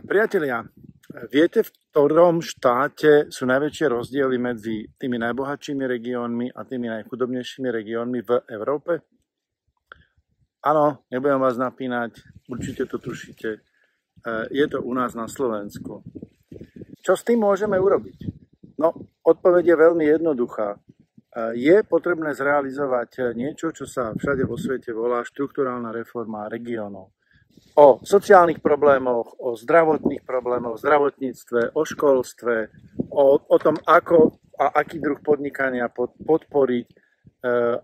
Priatelia, viete, v ktorom štáte sú najväčšie rozdiely medzi tými najbohatšími regiónmi a tými najchudobnejšími regiónmi v Európe? Áno, nebudem vás napínať, určite to tušíte. Je to u nás na Slovensku. Čo s tým môžeme urobiť? No, odpoveď je veľmi jednoduchá. Je potrebné zrealizovať niečo, čo sa všade vo svete volá štrukturálna reforma regiónov. O sociálnych problémoch, o zdravotných problémoch, v zdravotníctve, o školstve, o tom, ako a aký druh podnikania podporiť,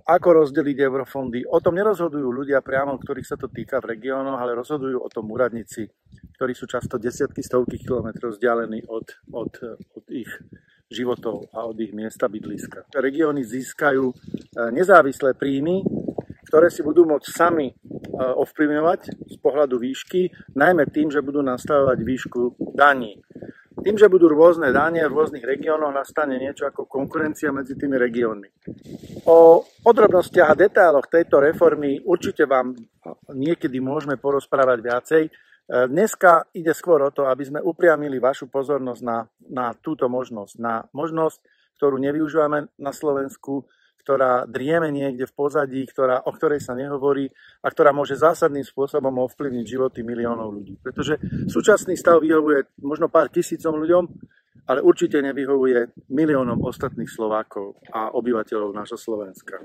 ako rozdeliť eurofondy. O tom nerozhodujú ľudia priamo, ktorých sa to týka v regiónoch, ale rozhodujú o tom úradníci, ktorí sú často desiatky, stovky kilometrov vzdialení od ich životov a od ich miesta bydliska. Regióny získajú nezávislé príjmy, ktoré si budú môcť sami ovplyvňovať z pohľadu výšky, najmä tým, že budú nastavovať výšku daní. Tým, že budú rôzne dane v rôznych regiónoch, nastane niečo ako konkurencia medzi tými regiónmi. O podrobnostiach a detailoch tejto reformy určite vám niekedy môžeme porozprávať viacej. Dneska ide skôr o to, aby sme upriamili vašu pozornosť na túto možnosť. Na možnosť, ktorú nevyužívame na Slovensku, ktorá drieme niekde v pozadí, o ktorej sa nehovorí a ktorá môže zásadným spôsobom ovplyvniť životy miliónov ľudí. Pretože súčasný stav vyhovuje možno pár tisícom ľuďom, ale určite nevyhovuje miliónom ostatných Slovákov a obyvateľov nášho Slovenska.